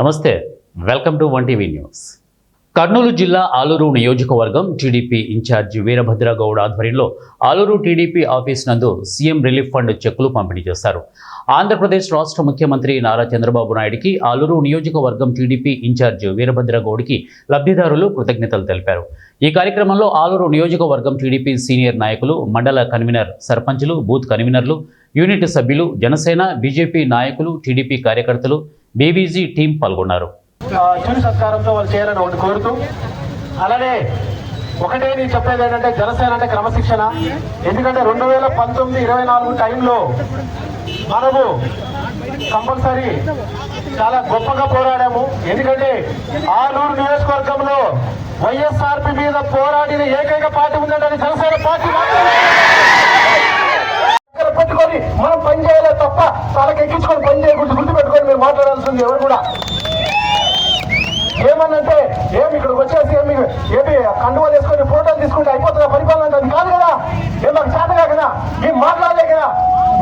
నమస్తే, welcome to 1TV news. Kurnool జిల్లా ఆలూరు నియోజకవర్గం టీడీపీ ఇన్ఛార్జి వీరభద్రగౌడ్ ఆధ్వర్యంలో ఆలూరు టీడీపీ ఆఫీస్ నందు సీఎం రిలీఫ్ ఫండ్ చెక్కులు పంపిణీ చేశారు. ఆంధ్రప్రదేశ్ రాష్ట్ర ముఖ్యమంత్రి నారా చంద్రబాబు నాయుడికి ఆలూరు నియోజకవర్గం టీడీపీ ఇన్ఛార్జి వీరభద్రగౌడ్కి లబ్ధిదారులు కృతజ్ఞతలు తెలిపారు. ఈ కార్యక్రమంలో ఆలూరు నియోజకవర్గం టీడీపీ సీనియర్ నాయకులు, మండల కన్వీనర్, సర్పంచులు, బూత్ కన్వీనర్లు, యూనిట్ సభ్యులు, జనసేన, బీజేపీ నాయకులు, టీడీపీ కార్యకర్తలు, బీబీజీ టీం పాల్గొన్నారు. చిరు సత్కారంతో వాళ్ళు చేయాలని ఒకటి కోరుతూ, అలానే ఒకటే నేను చెప్పేది ఏంటంటే జనసేన అంటే క్రమశిక్షణ. ఎందుకంటే 2019-24 టైంలో మనము కంపల్సరీ చాలా గొప్పగా పోరాడాము. ఎందుకంటే ఆలూరు నియోజకవర్గంలో వైఎస్ఆర్పీ మీద పోరాడిన ఏకైక పార్టీ ఉందంటే జనసేన పార్టీ. పెట్టుకొని మనం పని చేయాలి తప్ప తలకి ఎక్కించుకొని పని చేయకూడదు. గుర్తుపెట్టుకొని మీరు మాట్లాడాల్సింది ఎవరు కూడా. ఏమన్నంటే ఇక్కడికి వచ్చేసి ఏమి కండువా తీసుకొని ఫోటోలు తీసుకుంటే అయిపోతుందా పరిపాలన అంటే అది కాదు కదా. మాకు చేతగా కదా, మేము మాట్లాడలే కదా.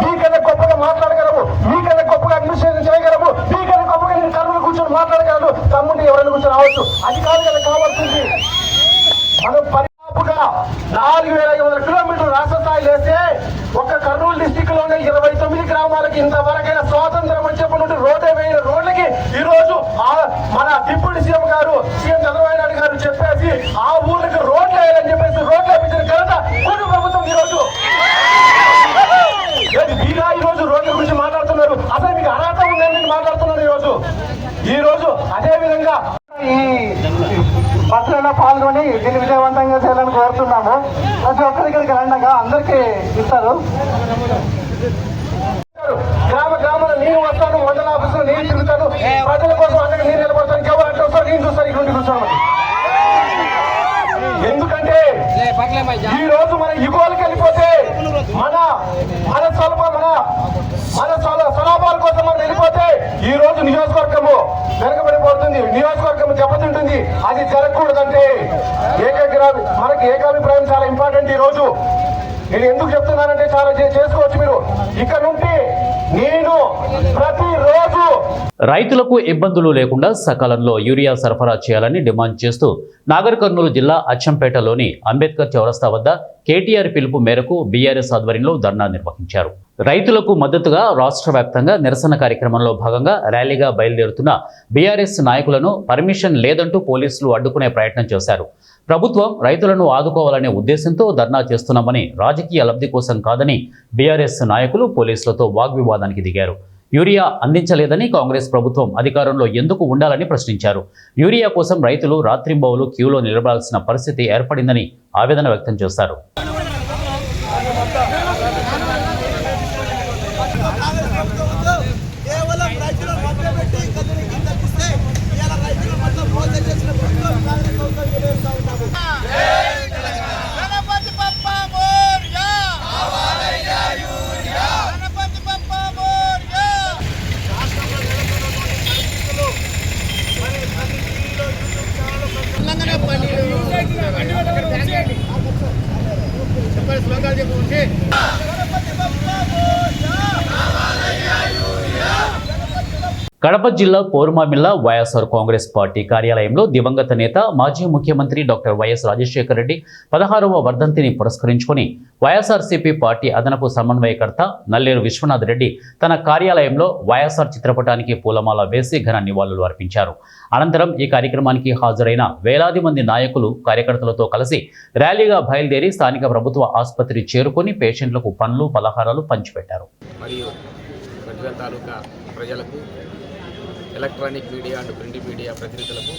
మీకన్నా గొప్పగా మాట్లాడగలము, మీకన్నా గొప్పగా అడ్మినిస్ట్రేషన్ చేయగలము, మీకన్నా గొప్పగా నేను కర్నూలు కూర్చొని మాట్లాడగలరు. తమ్ముంటే ఎవరైనా కూర్చొని రావచ్చు. అది కాదు కదా కావాల్సింది. మనం పరిపాపుగా 4500 కిలోమీటర్లు రాష్ట్ర స్థాయిలో వేస్తే ఒక్క కర్నూలు డిస్టిక్ లోనే 29 గ్రామాలకి ఇంతవరకైనా స్వాతంత్రం అని చెప్పినట్టు రోడ్డే వేయిన రోడ్లకి ఈ రోజు మన డిప్యూటీ సీఎం గారు, సీఎం చంద్రబాబు నాయుడు గారు చెప్పేసి ఆ ఊరికి రోడ్లు వేయాలని చెప్పేసి రోడ్లు వేయించిన ఘనత కూటమి ప్రభుత్వం. ఈ రోజు మీరా ఈ రోజు రోడ్ల గురించి మాట్లాడుతున్నారు. అసలు మీకు అర్హత ఉందని మాట్లాడుతున్నారు. ఈ రోజు అదే విధంగా ఈ బస్సులలో పాల్గొని దీన్ని విజయవంతంగా చేయాలని కోరుతున్నాము. ప్రతి ఒక్కరికి రండగా అందరికీ ఇస్తారు. గ్రామంలో నేను వస్తాను, మండల ఆఫీసులో నేను తిరుగుతాను, ప్రజల కోసం అందరికీ నేను నిలబడతాను. ఎవరంటే వస్తారు, నేను చూస్తాను, ఇటువంటి కూర్చోను. ఎందుకంటే ఈ రోజు మన యుగోలకు వెళ్ళిపోతే మన స్వలాభాల కోసం మనం వెళ్ళిపోతే ఈ రోజు నియోజకవర్గము వెనకబడిపోతుంది, నియోజకవర్గం దెబ్బతింటుంది. అది జరగకూడదంటే మనకి ఏకాభిప్రాయం చాలా ఇంపార్టెంట్. ఈ రోజు నేను ఎందుకు చెప్తున్నానంటే చాలా చేసుకోవచ్చు మీరు. ఇక్కడ నుండి నేను ప్రతిరోజు రైతులకు ఇబ్బందులు లేకుండా సకాలంలో యూరియా సరఫరా చేయాలని డిమాండ్ చేస్తూ నాగర్ కర్నూలు జిల్లా అచ్చంపేటలోని అంబేద్కర్ చౌరస్తా వద్ద కేటీఆర్ పిలుపు మేరకు బీఆర్ఎస్ ఆధ్వర్యంలో ధర్నా నిర్వహించారు. రైతులకు మద్దతుగా రాష్ట్ర వ్యాప్తంగా నిరసన కార్యక్రమంలో భాగంగా ర్యాలీగా బయలుదేరుతున్న బీఆర్ఎస్ నాయకులను పర్మిషన్ లేదంటూ పోలీసులు అడ్డుకునే ప్రయత్నం చేశారు. ప్రభుత్వం రైతులను ఆదుకోవాలనే ఉద్దేశంతో ధర్నా చేస్తున్నామని, రాజకీయ లబ్ధి కోసం కాదని బీఆర్ఎస్ నాయకులు పోలీసులతో వాగ్వివాదానికి దిగారు. యూరియా అందించలేదని కాంగ్రెస్ ప్రభుత్వం అధికారంలో ఎందుకు ఉండాలని ప్రశ్నించారు. యూరియా కోసం రైతులు రాత్రింబవలు క్యూలో నిలబడాల్సిన పరిస్థితి ఏర్పడిందని ఆవేదన వ్యక్తం చేశారు. కడప జిల్లా పోరుమామిల్ల వైఎస్ఆర్ కాంగ్రెస్ పార్టీ కార్యాలయంలో దివంగత నేత, మాజీ ముఖ్యమంత్రి డాక్టర్ వైఎస్ రాజశేఖర రెడ్డి 16వ వర్ధంతిని పురస్కరించుకొని వైఎస్ఆర్సీపీ పార్టీ అదనపు సమన్వయకర్త నల్లేరు విశ్వనాథ్ రెడ్డి తన కార్యాలయంలో వైఎస్ఆర్ చిత్రపటానికి పూలమాల వేసి ఘన నివాళులు అర్పించారు. అనంతరం ఈ కార్యక్రమానికి హాజరైన వేలాది మంది నాయకులు, కార్యకర్తలతో కలిసి ర్యాలీగా బయలుదేరి స్థానిక ప్రభుత్వ ఆసుపత్రి చేరుకొని పేషెంట్లకు పండ్లు, పలహారాలు పంచిపెట్టారు. Electronic media and print media ప్రతినిధులకు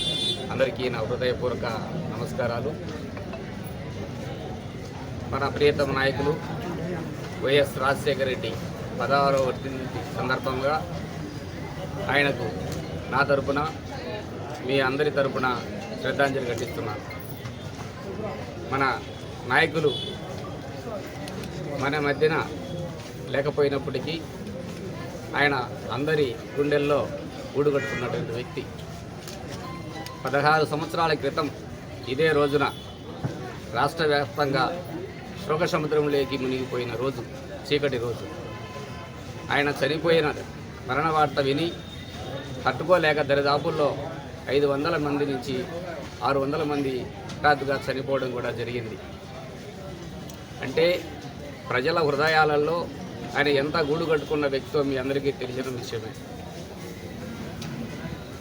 అందరికీ నా హృదయపూర్వక నమస్కారాలు. మన ప్రియతమ నాయకులు వైఎస్ రాజశేఖర రెడ్డి 16వ వర్ధంతి సందర్భంగా ఆయనకు నా తరపున, మీ అందరి తరపున శ్రద్ధాంజలి ఘటిస్తున్నాను. మన నాయకులు మన మధ్యన లేకపోయినప్పటికీ ఆయన అందరి గుండెల్లో ఊడుగట్టుకున్నటువంటి వ్యక్తి. 16 సంవత్సరాల క్రితం ఇదే రోజున రాష్ట్ర వ్యాప్తంగా శోక సముద్రంలోకి మునిగిపోయిన రోజు, చీకటి రోజు. ఆయన చనిపోయిన మరణ వార్త విని తట్టుకోలేక దరిదాపుల్లో 500 మంది నుంచి 600 మంది హఠాత్తుగా చనిపోవడం కూడా జరిగింది. అంటే ప్రజల హృదయాలలో ఆయన ఎంత గూడు కట్టుకున్న వ్యక్తితో మీ అందరికీ తెలిసిన విషయమే.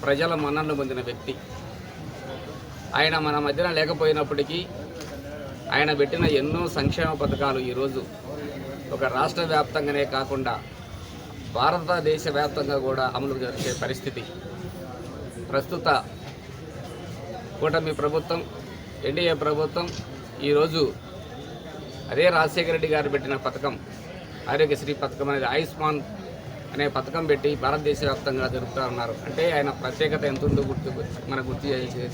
ప్రజల మన్ననలు పొందిన వ్యక్తి. ఆయన మన మధ్యన లేకపోయినప్పటికీ ఆయన పెట్టిన ఎన్నో సంక్షేమ పథకాలు ఈరోజు ఒక రాష్ట్ర వ్యాప్తంగానే కాకుండా భారతదేశ వ్యాప్తంగా కూడా అమలు జరిగే పరిస్థితి. ప్రస్తుత కూటమి ప్రభుత్వం, ఎన్డీఏ ప్రభుత్వం ఈరోజు అదే రాజశేఖర రెడ్డి గారు పెట్టిన పథకం, ఆరోగ్యశ్రీ పథకం అనేది ఆయుష్మాన్ అనే పథకం పెట్టి భారతదేశ వ్యాప్తంగా జరుపుతూ ఉన్నారు. అంటే ఆయన ప్రత్యేకత ఎంత ఉందో గుర్తు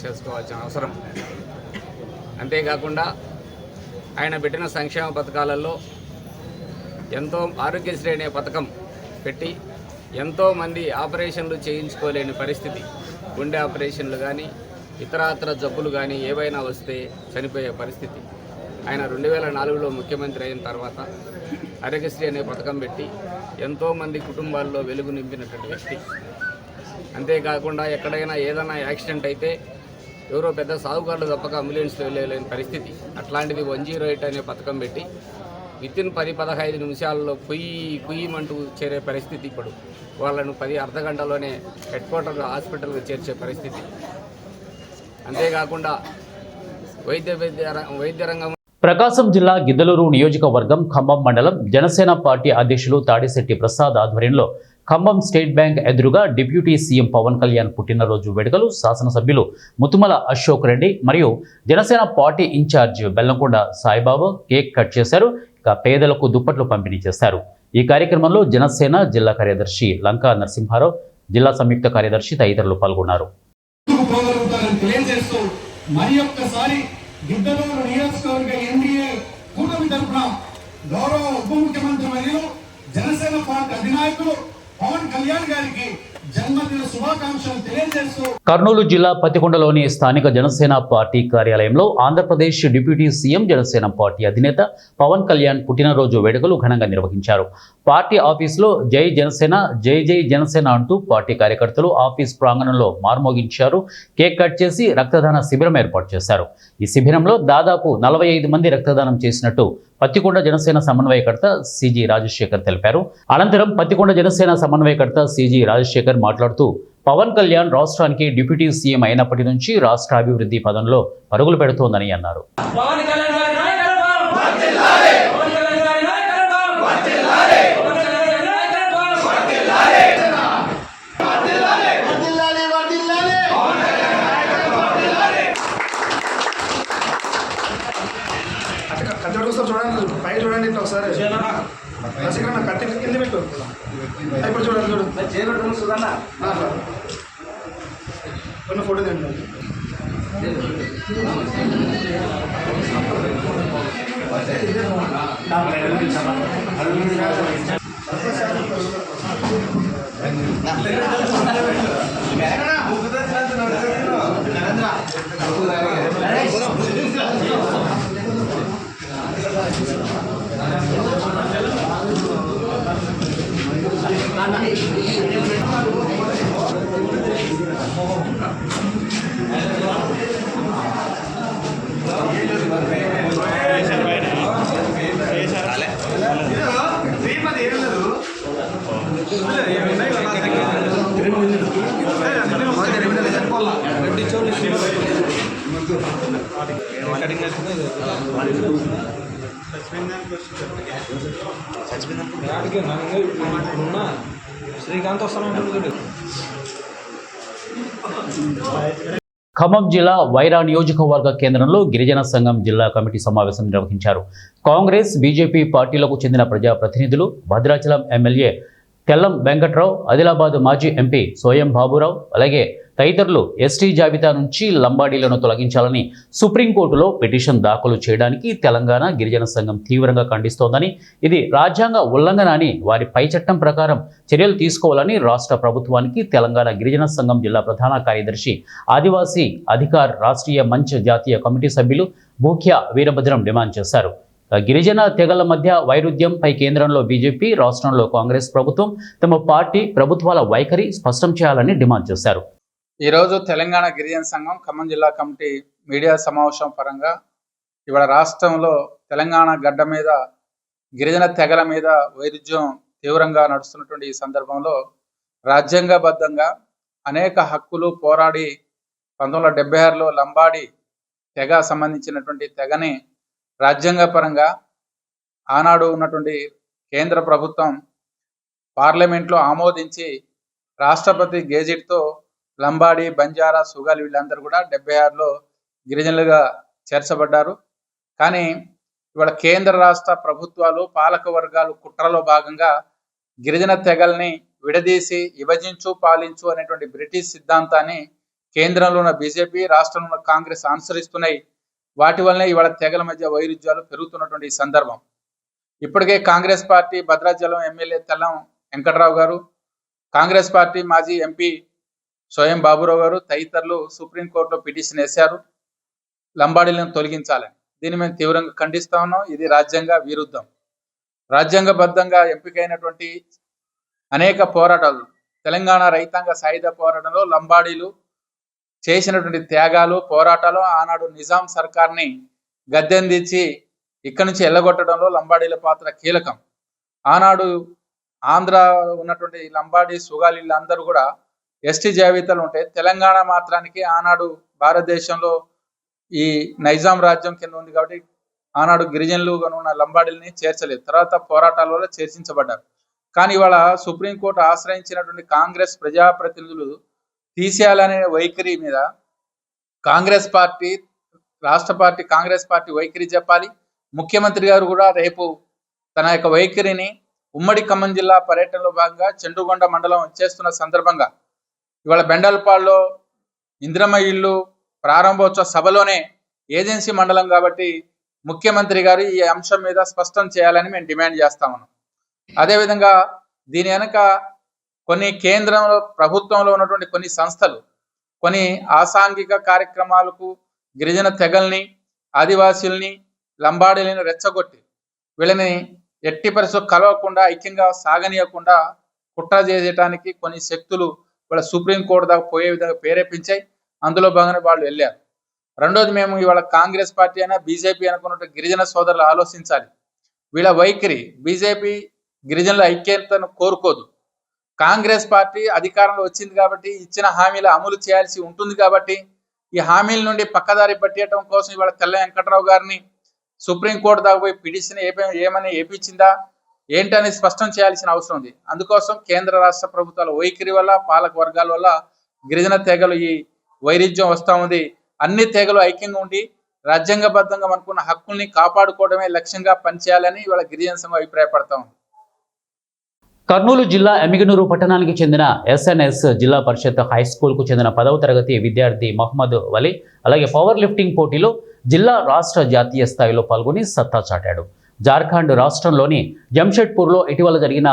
చేసుకోవాల్సిన అవసరం. అంతేకాకుండా ఆయన పెట్టిన సంక్షేమ పథకాలలో ఎంతో ఆరోగ్యశ్రీ అనే పథకం పెట్టి ఎంతోమంది ఆపరేషన్లు చేయించుకోలేని పరిస్థితి, గుండె ఆపరేషన్లు కానీ ఇతరాతర జబ్బులు కానీ ఏవైనా వస్తే చనిపోయే పరిస్థితి. ఆయన 2004లో ముఖ్యమంత్రి అయిన తర్వాత ఆరోగ్యశ్రీ అనే పథకం పెట్టి ఎంతోమంది కుటుంబాల్లో వెలుగు నింపినటువంటి వ్యక్తి. అంతేకాకుండా ఎక్కడైనా ఏదైనా యాక్సిడెంట్ అయితే ఎవరో పెద్ద సాగుకారులు తప్పక అంబులెన్స్లో వెళ్ళలేని పరిస్థితి. అట్లాంటిది 108 అనే పథకం పెట్టి వితిన్ 10-15 నిమిషాల్లో కుయ్యమంటూ చేరే పరిస్థితి. ఇప్పుడు వాళ్ళను అర్ధ గంటలోనే హెడ్ క్వార్టర్ హాస్పిటల్కి చేర్చే పరిస్థితి. అంతేకాకుండా వైద్య రంగం. ప్రకాశం జిల్లా గిద్దలూరు నియోజకవర్గం ఖమ్మం మండలం జనసేన పార్టీ అధ్యక్షులు తాడిశెట్టి ప్రసాద్ ఆధ్వర్యంలో ఖమ్మం స్టేట్ బ్యాంక్ ఎదురుగా డిప్యూటీ సీఎం పవన్ కళ్యాణ్ పుట్టినరోజు వేడుకలు శాసనసభ్యులు ముతుమల అశోక్ రెడ్డి మరియు Janasena party incharge Bellamkonda Saibabu cake cut చేశారు. ఇక పేదలకు దుప్పట్లు పంపిణీ చేశారు. ఈ కార్యక్రమంలో జనసేన జిల్లా కార్యదర్శి లంకా నరసింహారావు, జిల్లా సంయుక్త కార్యదర్శి తదితరులు పాల్గొన్నారు. గిద్దలూరు నియోజకవర్గ ఎన్డీఏ కూటమి తరఫున గౌరవ ఉప ముఖ్యమంత్రి మరియు జనసేన పార్టీ అధినాయకులు పవన్ కళ్యాణ్ గారికి జన్మదిన శుభాకాంక్షలు తెలియజేస్తూ కర్నూలు జిల్లా పత్తికొండలోని స్థానిక జనసేన పార్టీ కార్యాలయంలో Andhra Pradesh deputy CM Janasena party అధినేత పవన్ కళ్యాణ్ పుట్టినరోజు వేడుకలు ఘనంగా నిర్వహించారు. పార్టీ ఆఫీసులో జై జనసేన, జై జై జనసేన అంటూ పార్టీ కార్యకర్తలు ఆఫీస్ ప్రాంగణంలో మార్మోగించారు. కేక్ కట్ చేసి రక్తదాన శిబిరం ఏర్పాటు చేశారు. ఈ శిబిరంలో దాదాపు 45 మంది రక్తదానం చేసినట్టు పత్తికొండ జనసేన సమన్వయకర్త సిజి రాజశేఖర్ తెలిపారు. అనంతరం పత్తికొండ జనసేన సమన్వయకర్త సిజి రాజశేఖర్ మాట్లాడుతూ పవన్ కళ్యాణ్ రాష్ట్రానికి డిప్యూటీ సీఎం అయినప్పటి నుంచి రాష్ట్ర అభివృద్ధి పదంలో పరుగులు పెడుతోందని అన్నారు. చూడండి, పై చూడండి, ఇట్లా ఒకసారి కత్తి కింద పెట్టు. ఇప్పుడు చూడండి, చూడండి ఫోటో తిండి. ఖమ్మం జిల్లా వైరా నియోజకవర్గ కేంద్రంలో గిరిజన సంఘం జిల్లా కమిటీ సమావేశం నిర్వహించారు. కాంగ్రెస్, బీజేపీ పార్టీలకు చెందిన ప్రజాప్రతినిధులు, భద్రాచలం ఎమ్మెల్యే తెల్లం వెంకట్రావు, ఆదిలాబాద్ మాజీ ఎంపీ సోయం బాబురావు అలాగే తదితరులు ఎస్టీ జాబితా నుంచి లంబాడీలను తొలగించాలని సుప్రీంకోర్టులో పిటిషన్ దాఖలు చేయడానికి తెలంగాణ గిరిజన సంఘం తీవ్రంగా ఖండిస్తోందని, ఇది రాజ్యాంగ ఉల్లంఘన అని, వారి పై చట్టం ప్రకారం చర్యలు తీసుకోవాలని రాష్ట్ర ప్రభుత్వానికి తెలంగాణ గిరిజన సంఘం జిల్లా ప్రధాన కార్యదర్శి ఆదివాసీ అధికార్ రాష్ట్రీయ మంచ్ జాతీయ కమిటీ సభ్యులు భూఖ్య వీరభద్రం డిమాండ్ చేశారు. గిరిజన తెగల మధ్య వైరుధ్యంపై కేంద్రంలో బీజేపీ, రాష్ట్రంలో కాంగ్రెస్ ప్రభుత్వం తమ పార్టీ ప్రభుత్వాల వైఖరి స్పష్టం చేయాలని డిమాండ్ చేశారు. ఈరోజు తెలంగాణ గిరిజన సంఘం ఖమ్మం జిల్లా కమిటీ మీడియా సమావేశం పరంగా ఇవాళ రాష్ట్రంలో తెలంగాణ గడ్డ మీద గిరిజన తెగల మీద వైరుధ్యం తీవ్రంగా నడుస్తున్నటువంటి ఈ సందర్భంలో రాజ్యాంగబద్ధంగా అనేక హక్కులు పోరాడి 1976లో లంబాడి తెగ సంబంధించినటువంటి తెగని రాజ్యాంగపరంగా ఆనాడు ఉన్నటువంటి కేంద్ర ప్రభుత్వం పార్లమెంట్లో ఆమోదించి రాష్ట్రపతి గెజిట్తో లంబాడి, బంజారా, సుగాలి వీళ్ళందరూ కూడా 76లో గిరిజనులుగా చేర్చబడ్డారు. కానీ ఇవాళ కేంద్ర రాష్ట్ర ప్రభుత్వాలు, పాలక వర్గాలు కుట్రలో భాగంగా గిరిజన తెగల్ని విడదీసి విభజించు పాలించు అనేటువంటి బ్రిటిష్ సిద్ధాంతాన్ని కేంద్రంలో ఉన్న బీజేపీ, రాష్ట్రంలో ఉన్న కాంగ్రెస్ అనుసరిస్తున్నాయి. వాటి వల్లనే ఇవాళ తెగల మధ్య వైరుధ్యాలు పెరుగుతున్నటువంటి ఈ సందర్భం. ఇప్పటికే కాంగ్రెస్ పార్టీ భద్రాచలం ఎమ్మెల్యే తెల్లం వెంకట్రావు గారు, కాంగ్రెస్ పార్టీ మాజీ ఎంపీ స్వయం బాబురావు గారు తదితరులు సుప్రీంకోర్టులో పిటిషన్ వేశారు లంబాడీలను తొలగించాలని. దీన్ని మేము తీవ్రంగా ఖండిస్తా ఉన్నాం. ఇది రాజ్యాంగ విరుద్ధం. రాజ్యాంగబద్ధంగా ఎంపికైనటువంటి అనేక పోరాటాలు, తెలంగాణ రైతాంగ సాయుధ పోరాటంలో లంబాడీలు చేసినటువంటి త్యాగాలు, పోరాటాలు ఆనాడు నిజాం సర్కార్ని గద్దెందించి ఇక్కడి నుంచి ఎల్లగొట్టడంలో లంబాడీల పాత్ర కీలకం. ఆనాడు ఆంధ్ర ఉన్నటువంటి లంబాడీ, సుగాలీలు అందరూ కూడా ఎస్టీ జాబితాలు ఉంటే తెలంగాణ మాత్రానికి ఆనాడు భారతదేశంలో ఈ నైజాం రాజ్యం కింద ఉంది కాబట్టి ఆనాడు గిరిజనులు ఉన్న లంబాడీలని చేర్చలేదు. తర్వాత పోరాటాల వల్ల చర్చించబడ్డారు. కానీ ఇవాళ సుప్రీంకోర్టు ఆశ్రయించినటువంటి కాంగ్రెస్ ప్రజాప్రతినిధులు తీసేయాలనే వైఖరి మీద కాంగ్రెస్ పార్టీ, రాష్ట్ర పార్టీ కాంగ్రెస్ పార్టీ వైఖరి చెప్పాలి. ముఖ్యమంత్రి గారు కూడా రేపు తన యొక్క వైఖరిని ఉమ్మడి ఖమ్మం జిల్లా పర్యటనలో భాగంగా చెండుగొండ మండలం చేస్తున్న సందర్భంగా ఇవాళ బెండల్పాడులో ఇంద్రమ్మ ఇల్లు ప్రారంభోత్సవ సభలోనే ఏజెన్సీ మండలం కాబట్టి ముఖ్యమంత్రి గారు ఈ అంశం మీద స్పష్టం చేయాలని మేము డిమాండ్ చేస్తా ఉన్నాం. అదేవిధంగా దీని వెనక కొన్ని కేంద్రంలో ప్రభుత్వంలో ఉన్నటువంటి కొన్ని సంస్థలు కొన్ని ఆసాంఘిక కార్యక్రమాలకు గిరిజన తెగల్ని, ఆదివాసీల్ని, లంబాడీలను రెచ్చగొట్టి వీళ్ళని ఎట్టి పరిస్థితులు కలవకుండా, ఐక్యంగా సాగనీయకుండా కుట్ర చేసేయడానికి కొన్ని శక్తులు వాళ్ళ సుప్రీంకోర్టు దాకా పోయే విధంగా ప్రేరేపించాయి. అందులో భాగంగా వాళ్ళు వెళ్ళారు. రెండోది, మేము ఇవాళ కాంగ్రెస్ పార్టీ అయినా బీజేపీ అనుకున్నట్టు గిరిజన సోదరులు ఆలోచించాలి. వీళ్ళ వైఖరి, బీజేపీ గిరిజనుల ఐక్యతను కోరుకోదు. కాంగ్రెస్ పార్టీ అధికారంలో వచ్చింది కాబట్టి ఇచ్చిన హామీలు అమలు చేయాల్సి ఉంటుంది కాబట్టి ఈ హామీల నుండి పక్కదారి పట్టేయడం కోసం ఇవాళ తెల్ల వెంకట్రావు గారిని సుప్రీంకోర్టు దాకా పోయి పిటిషన్ ఏమని ఏపించిందా ఏంటనేది స్పష్టం చేయాల్సిన అవసరం ఉంది. అందుకోసం కేంద్ర రాష్ట్ర ప్రభుత్వాల వైఖరి వల్ల, పాలక వర్గాల వల్ల గిరిజన తెగలు ఈ వైరుధ్యం వస్తూ ఉంది. అన్ని తెగలు ఐక్యంగా ఉండి రాజ్యాంగబద్ధంగా మనకున్న హక్కుల్ని కాపాడుకోవడమే లక్ష్యంగా పనిచేయాలని ఇవాళ గిరిజన సంఘం అభిప్రాయపడతా ఉంది. కర్నూలు జిల్లా ఎమ్మిగనూరు పట్టణానికి చెందిన ఎస్ఎన్ఎస్ జిల్లా పరిషత్ హై స్కూల్కు చెందిన 10వ తరగతి విద్యార్థి మహమ్మద్ వలీ అలాగే పవర్ లిఫ్టింగ్ పోటీలో జిల్లా, రాష్ట్ర, జాతీయ స్థాయిలో పాల్గొని సత్తా చాటాడు. జార్ఖండ్ రాష్ట్రంలోని జంషెడ్పూర్లో ఇటీవల జరిగిన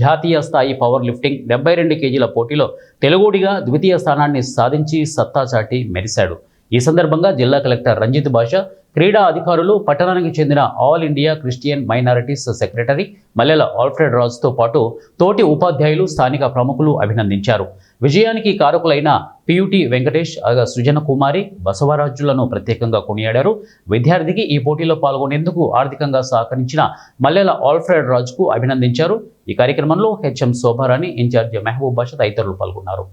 జాతీయ స్థాయి పవర్ లిఫ్టింగ్ 72 కేజీల పోటీలో తెలుగుడిగా ద్వితీయ స్థానాన్ని సాధించి సత్తా చాటి మెరిశాడు. ఈ సందర్భంగా జిల్లా కలెక్టర్ రంజిత్ బాషా, క్రీడా అధికారులు, పట్టణానికి చెందిన all India Christian minorities secretary Mallela Alfred రాజుతో పాటు తోటి ఉపాధ్యాయులు, స్థానిక ప్రముఖులు అభినందించారు. విజయానికి కారకులైన పియుటి వెంకటేష్, సృజన కుమారి, బసవరాజులను ప్రత్యేకంగా కొనియాడారు. విద్యార్థికి ఈ పోటీలో పాల్గొనేందుకు ఆర్థికంగా సహకరించిన మల్లెల ఆల్ఫ్రెడ్ రాజుకు అభినందించారు. ఈ కార్యక్రమంలో హెచ్ఎం శోభారాణి, ఇన్ఛార్జ్ మహబూబ్ బాషా తదితరులు పాల్గొన్నారు.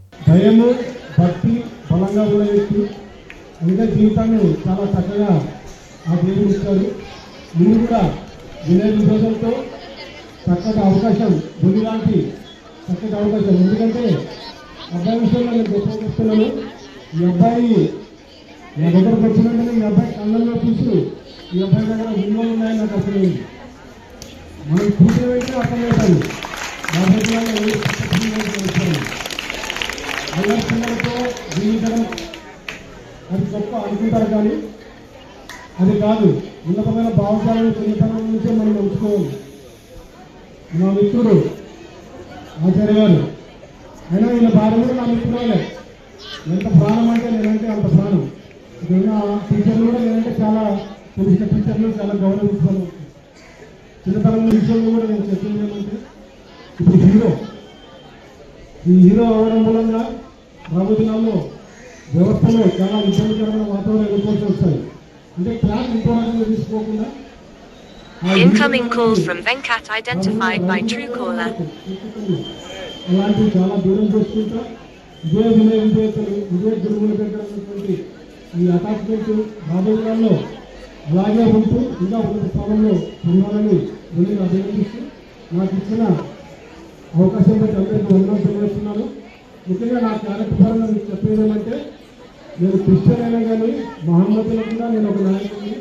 ఇంకా జీవితాన్ని చాలా చక్కగా ఆ దేవుడు ఇచ్చారు. మీరు కూడా వినయ విభజనతో చక్కటి అవకాశం, బుద్ధి లాంటి చక్కటి అవకాశం. ఎందుకంటే అబ్బాయి విషయంలో నేను గొప్పస్తున్నాను. ఈ అబ్బాయి నా దగ్గరకు వచ్చినట్టు ఈ అబ్బాయి కళ్ళల్లో చూసి ఈ అబ్బాయి దగ్గర విలువలు ఉన్నాయని నాకు అర్థమైంది. మనం చూసేవైతే అర్థమవుతాయి. అల్లరి పిల్లలతో జీవించడం అది గొప్ప అనుకుంటారు, కానీ అది కాదు. ఉన్నతమైన భావజాలను చిన్నతనం నుంచే మనం ఉంచుకోవాలి. నా మిత్రుడు ఆచార్య గారు అయినా ఈయన భార్య కూడా నా మిత్రులే. ఎంత ప్రాణం అంటే నేనంటే అంత ప్రాణం. ఇప్పుడున్న టీచర్లు కూడా నేనంటే చాలా తెలిసిన టీచర్లు చాలా గౌరవించాను. చిన్నతనం విషయంలో కూడా నేను చెప్పింది ఏమంటే ఇప్పుడు ఈ హీరో అవడం మూలంగా రాబోయే దినాల్లో వ్యవస్థలో చాలా ఇబ్బందికరమైన వాతావరణం ఎదుర్కోవాల్సి వస్తాయి. అంటే ట్రాక్ ఇంకో రకంగా తీసుకోకుండా Incoming call from Venkat identified by Truecaller. అలాంటివి చాలా దూరం చేసుకుంటా ఇదే గురువుల దగ్గర ఉన్నటువంటి ఈ అటాచ్మెంట్ రాబోయే దినాల్లో అలాగే ఉంటూ ఇంకా ఉన్నత స్థానంలో ఉండాలని నేను అభినందిస్తూ నాకు ఇచ్చిన అవకాశం బట్టి అందరికీ వందనాలు తెలియజేస్తున్నాను. ముఖ్యంగా నా క్యారెక్టర్ పరంగా మీకు చెప్పేది ఏమంటే నేను క్రిస్టియన్ అయినా కానీ మహమ్మదులకు కూడా నేను ఒక నాయకుడిని.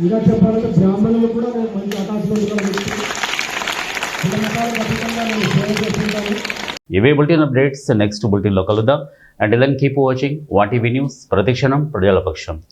ఇంకా చెప్పాలంటే బ్రాహ్మణులు కూడా నేను మంచి అటాచ్మెంట్ కూడా ఖచ్చితంగా నేను సేవ చేస్తుంటాను. ఇవే బులెటిన్ అప్డేట్స్. నెక్స్ట్ బులెటిన్లో కలుద్దాం. అండ్ దెన్ కీప్ వాచింగ్ వాటీవీ న్యూస్. ప్రతిక్షణం ప్రజల పక్షం.